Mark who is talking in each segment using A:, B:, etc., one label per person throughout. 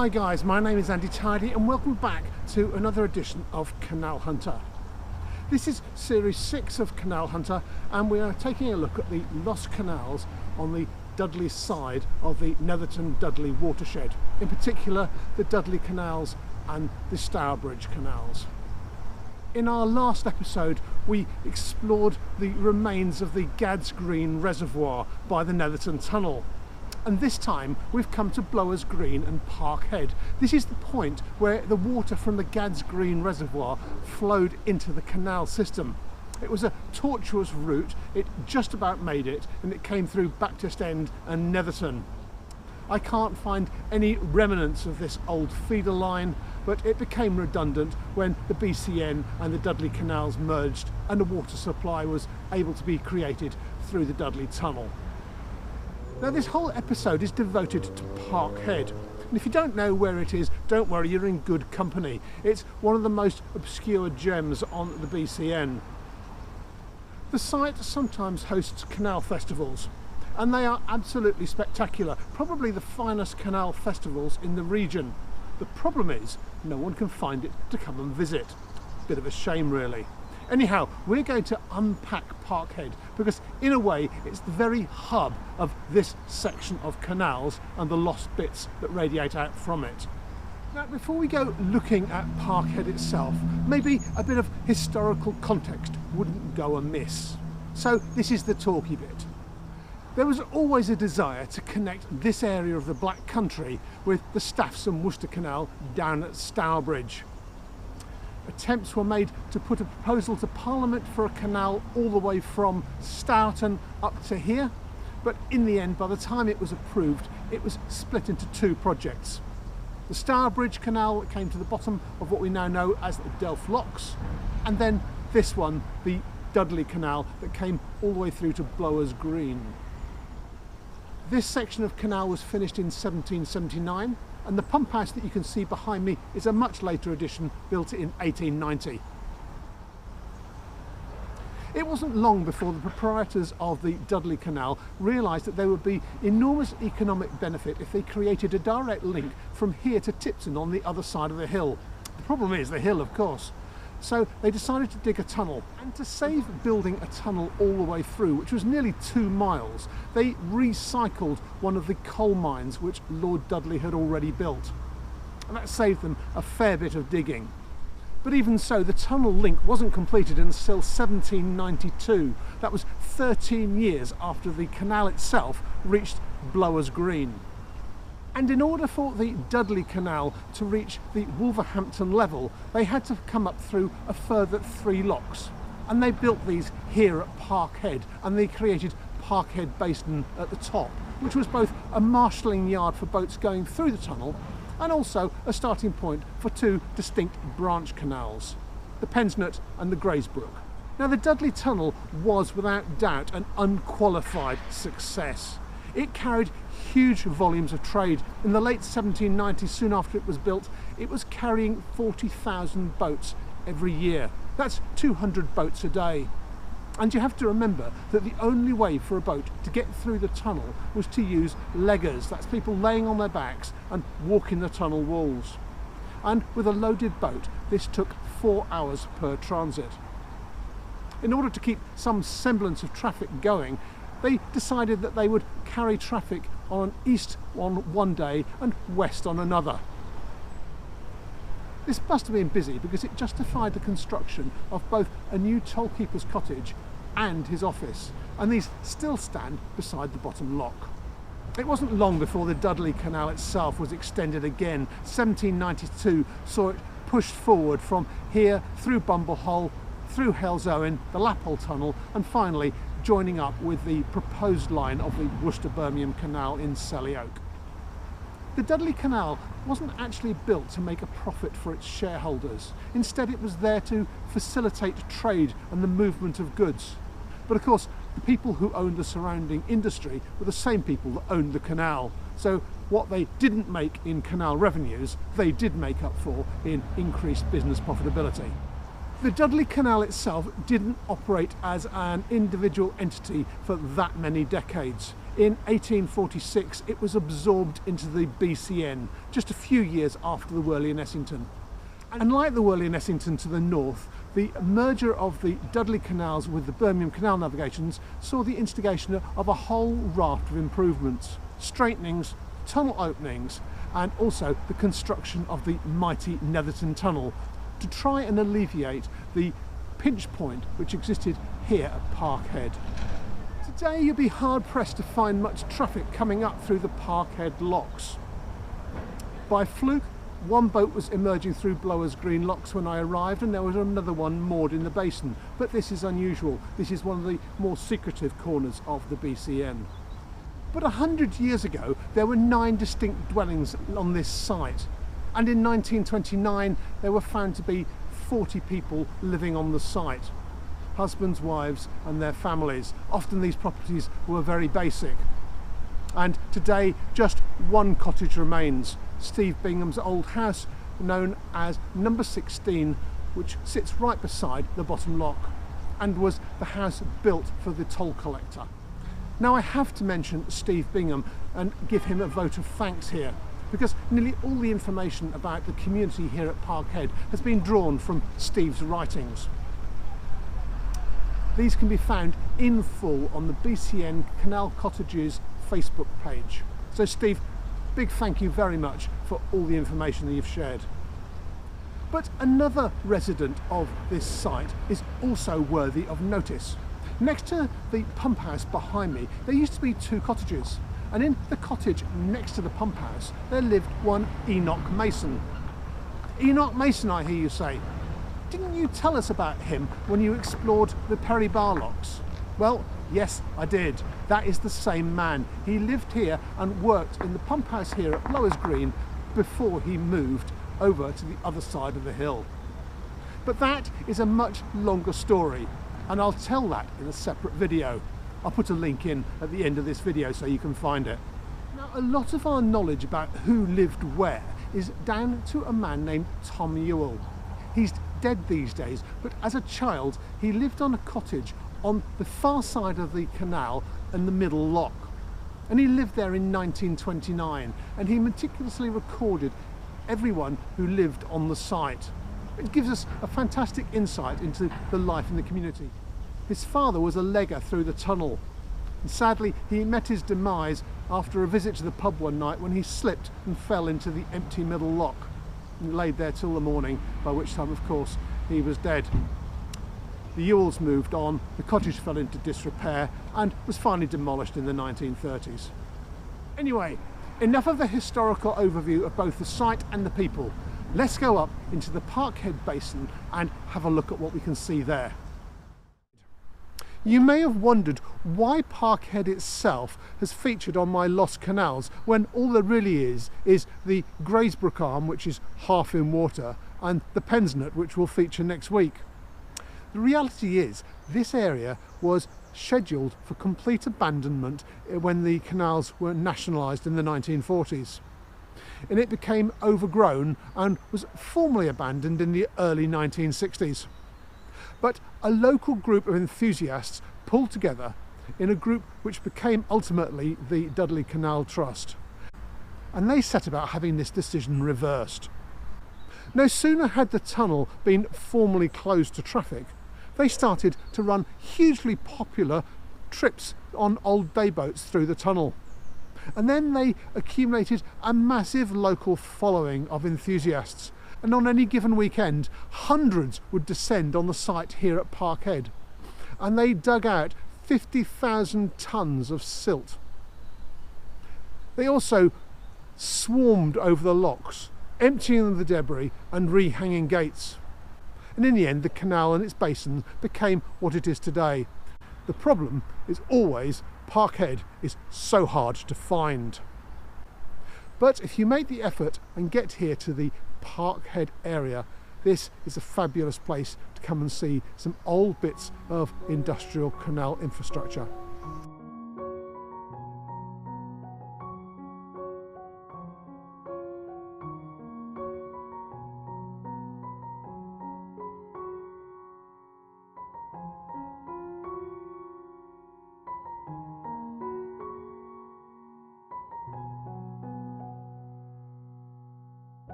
A: Hi guys, my name is Andy Tidy and welcome back to another edition of Canal Hunter. This is series 6 of Canal Hunter and we are taking a look at the lost canals on the Dudley side of the Netherton-Dudley watershed, in particular the Dudley Canals and the Stourbridge Canals. In our last episode we explored the remains of the Gads Green Reservoir by the Netherton Tunnel. And this time we've come to Blowers Green and Parkhead. This is the point where the water from the Gads Green Reservoir flowed into the canal system. It was a tortuous route, it just about made it, and it came through Baptist End and Netherton. I can't find any remnants of this old feeder line, but it became redundant when the BCN and the Dudley Canals merged and a water supply was able to be created through the Dudley Tunnel. Now this whole episode is devoted to Parkhead, and if you don't know where it is, don't worry, you're in good company. It's one of the most obscure gems on the BCN. The site sometimes hosts canal festivals, and they are absolutely spectacular, probably the finest canal festivals in the region. The problem is, no one can find it to come and visit. Bit of a shame really. Anyhow, we're going to unpack Parkhead because in a way it's the very hub of this section of canals and the lost bits that radiate out from it. Now before we go looking at Parkhead itself, maybe a bit of historical context wouldn't go amiss. So this is the talky bit. There was always a desire to connect this area of the Black Country with the Staffs and Worcester Canal down at Stourbridge. Attempts were made to put a proposal to Parliament for a canal all the way from Stoughton up to here, but in the end, by the time it was approved, it was split into two projects. The Stourbridge Canal that came to the bottom of what we now know as the Delph Locks, and then this one, the Dudley Canal, that came all the way through to Blowers Green. This section of canal was finished in 1779, and the pump house that you can see behind me is a much later addition built in 1890. It wasn't long before the proprietors of the Dudley Canal realised that there would be enormous economic benefit if they created a direct link from here to Tipton on the other side of the hill. The problem is the hill, of course. So they decided to dig a tunnel, and to save building a tunnel all the way through, which was nearly 2 miles, they recycled one of the coal mines which Lord Dudley had already built. And that saved them a fair bit of digging. But even so, the tunnel link wasn't completed until 1792. That was 13 years after the canal itself reached Blowers Green. And in order for the Dudley Canal to reach the Wolverhampton level, they had to come up through a further 3 locks. And they built these here at Parkhead, and they created Parkhead Basin at the top, which was both a marshalling yard for boats going through the tunnel and also a starting point for 2 distinct branch canals, the Pensnett and the Grazebrook. Now the Dudley Tunnel was without doubt an unqualified success. It carried huge volumes of trade. In the late 1790s, soon after it was built, it was carrying 40,000 boats every year. That's 200 boats a day. And you have to remember that the only way for a boat to get through the tunnel was to use leggers. That's people laying on their backs and walking the tunnel walls. And with a loaded boat, this took 4 hours per transit. In order to keep some semblance of traffic going, they decided that they would carry traffic on east on one day and west on another. This must have been busy because it justified the construction of both a new tollkeeper's cottage and his office, and these still stand beside the bottom lock. It wasn't long before the Dudley Canal itself was extended again. 1792 saw it pushed forward from here through Bumblehole, through Halesowen, the Laphole Tunnel, and finally joining up with the proposed line of the Worcester-Birmingham Canal in Selly Oak. The Dudley Canal wasn't actually built to make a profit for its shareholders. Instead, it was there to facilitate trade and the movement of goods. But of course, the people who owned the surrounding industry were the same people that owned the canal. So what they didn't make in canal revenues, they did make up for in increased business profitability. The Dudley Canal itself didn't operate as an individual entity for that many decades. In 1846 it was absorbed into the BCN, just a few years after the Worley and Essington. And like the Worley and Essington to the north, the merger of the Dudley Canals with the Birmingham Canal navigations saw the instigation of a whole raft of improvements, straightenings, tunnel openings, and also the construction of the mighty Netherton Tunnel to try and alleviate the pinch point which existed here at Parkhead. Today you'll be hard pressed to find much traffic coming up through the Parkhead locks. By fluke, one boat was emerging through Blowers Green locks when I arrived, and there was another one moored in the basin, but this is unusual. This is one of the more secretive corners of the BCN. But 100 years ago there were 9 distinct dwellings on this site, and in 1929 there were found to be 40 people living on the site. Husbands, wives and their families. Often these properties were very basic. And today just one cottage remains, Steve Bingham's old house, known as number 16, which sits right beside the bottom lock and was the house built for the toll collector. Now I have to mention Steve Bingham and give him a vote of thanks here, because nearly all the information about the community here at Parkhead has been drawn from Steve's writings. These can be found in full on the BCN Canal Cottages Facebook page. So Steve, big thank you very much for all the information that you've shared. But another resident of this site is also worthy of notice. Next to the pump house behind me, there used to be 2 cottages, and in the cottage next to the pump house there lived one Enoch Mason. Enoch Mason, I hear you say. Didn't you tell us about him when you explored the Perry Bar locks? Well, yes, I did. That is the same man. He lived here and worked in the pump house here at Blowers Green before he moved over to the other side of the hill. But that is a much longer story, and I'll tell that in a separate video. I'll put a link in at the end of this video so you can find it. Now, a lot of our knowledge about who lived where is down to a man named Tom Ewell. He's dead these days, but as a child he lived on a cottage on the far side of the canal in the middle lock, and he lived there in 1929, and he meticulously recorded everyone who lived on the site. It gives us a fantastic insight into the life in the community. His father was a legger through the tunnel, and sadly he met his demise after a visit to the pub one night when he slipped and fell into the empty middle lock. He laid there till the morning, by which time of course he was dead. The Ewells moved on, the cottage fell into disrepair and was finally demolished in the 1930s. Anyway, enough of the historical overview of both the site and the people. Let's go up into the Parkhead Basin and have a look at what we can see there. You may have wondered why Parkhead itself has featured on my Lost Canals when all there really is the Grazebrook arm, which is half in water, and the Pensnett, which will feature next week. The reality is this area was scheduled for complete abandonment when the canals were nationalised in the 1940s, and it became overgrown and was formally abandoned in the early 1960s. But a local group of enthusiasts pulled together in a group which became ultimately the Dudley Canal Trust, and they set about having this decision reversed. No sooner had the tunnel been formally closed to traffic, they started to run hugely popular trips on old day boats through the tunnel, and then they accumulated a massive local following of enthusiasts. And on any given weekend, hundreds would descend on the site here at Parkhead, and they dug out 50,000 tonnes of silt. They also swarmed over the locks, emptying the debris and rehanging gates. And in the end, the canal and its basin became what it is today. The problem is always Parkhead is so hard to find. But if you make the effort and get here to the Parkhead area, this is a fabulous place to come and see some old bits of industrial canal infrastructure.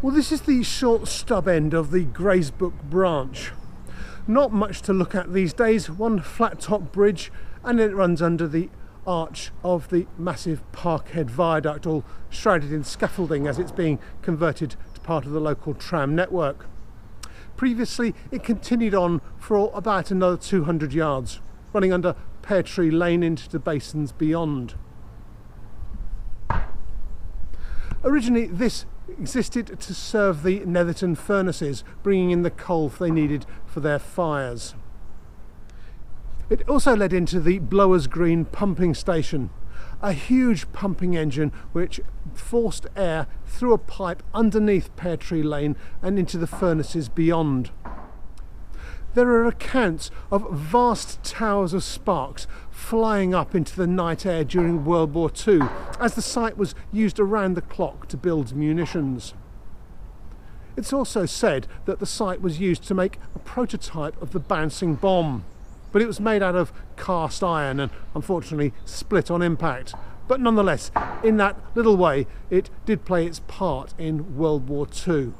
A: Well, this is the short stub end of the Grazebrook Branch. Not much to look at these days, one flat top bridge, and then it runs under the arch of the massive Parkhead viaduct, all shrouded in scaffolding as it's being converted to part of the local tram network. Previously it continued on for about another 200 yards, running under Pear Tree Lane into the basins beyond. Originally this existed to serve the Netherton furnaces, bringing in the coal they needed for their fires. It also led into the Blowers Green pumping station, a huge pumping engine which forced air through a pipe underneath Pear Tree Lane and into the furnaces beyond. There are accounts of vast towers of sparks flying up into the night air during World War II, as the site was used around the clock to build munitions. It's also said that the site was used to make a prototype of the bouncing bomb, but it was made out of cast iron and unfortunately split on impact. But nonetheless, in that little way, it did play its part in World War II.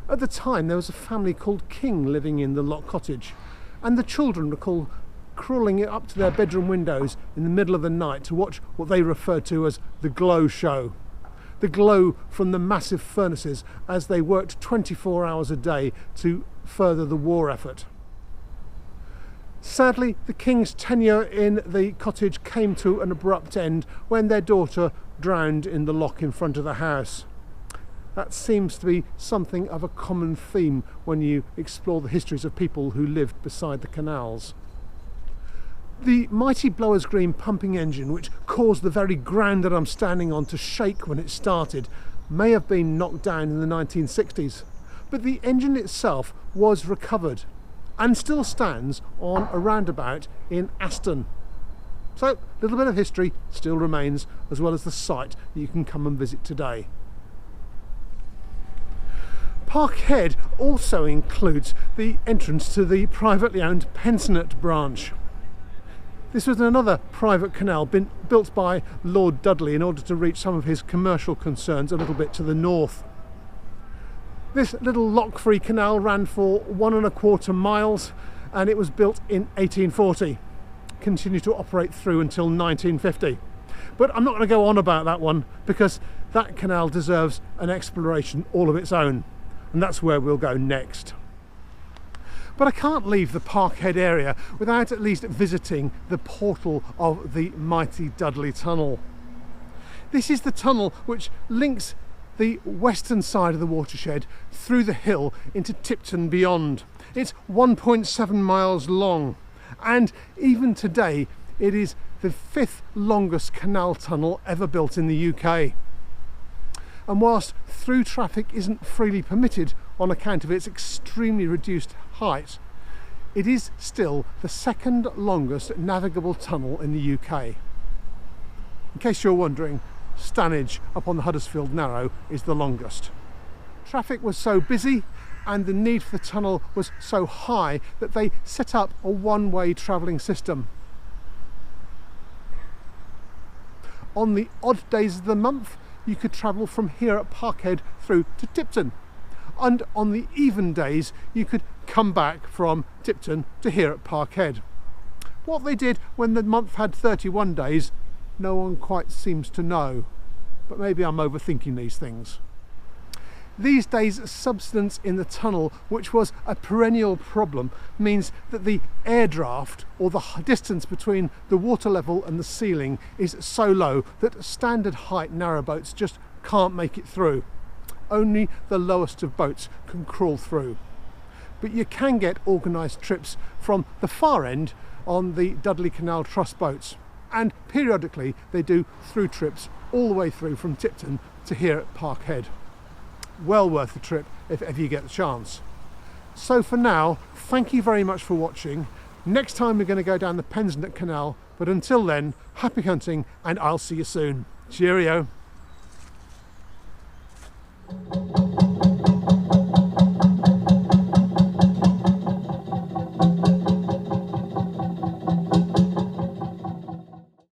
A: At the time, there was a family called King living in the Lock Cottage, and the children recall crawling up to their bedroom windows in the middle of the night to watch what they referred to as the glow show. The glow from the massive furnaces as they worked 24 hours a day to further the war effort. Sadly, the King's tenure in the cottage came to an abrupt end when their daughter drowned in the lock in front of the house. That seems to be something of a common theme when you explore the histories of people who lived beside the canals. The mighty Blowers Green pumping engine, which caused the very ground that I'm standing on to shake when it started, may have been knocked down in the 1960s, but the engine itself was recovered and still stands on a roundabout in Aston. So a little bit of history still remains, as well as the site that you can come and visit today. Parkhead also includes the entrance to the privately owned Pensnett Branch. This was another private canal built by Lord Dudley in order to reach some of his commercial concerns a little bit to the north. This little lock-free canal ran for 1¼ miles and it was built in 1840. Continued to operate through until 1950. But I'm not going to go on about that one because that canal deserves an exploration all of its own. And that's where we'll go next. But I can't leave the Parkhead area without at least visiting the portal of the mighty Dudley Tunnel. This is the tunnel which links the western side of the watershed through the hill into Tipton beyond. It's 1.7 miles long, and even today it is the 5th longest canal tunnel ever built in the UK. And whilst through traffic isn't freely permitted on account of its extremely reduced height, it is still the 2nd longest navigable tunnel in the UK. In case you're wondering, Stanage up on the Huddersfield Narrow is the longest. Traffic was so busy and the need for the tunnel was so high that they set up a one-way travelling system. On the odd days of the month, you could travel from here at Parkhead through to Tipton, and on the even days you could come back from Tipton to here at Parkhead. What they did when the month had 31 days, no one quite seems to know, but maybe I'm overthinking these things. These days, subsidence in the tunnel, which was a perennial problem, means that the air draft, or the distance between the water level and the ceiling, is so low that standard height narrowboats just can't make it through. Only the lowest of boats can crawl through. But you can get organised trips from the far end on the Dudley Canal Trust boats, and periodically they do through trips all the way through from Tipton to here at Parkhead. Well worth the trip if ever you get the chance. So for now, thank you very much for watching. Next time we're going to go down the Pensnett Canal, but until then, happy hunting and I'll see you soon. Cheerio.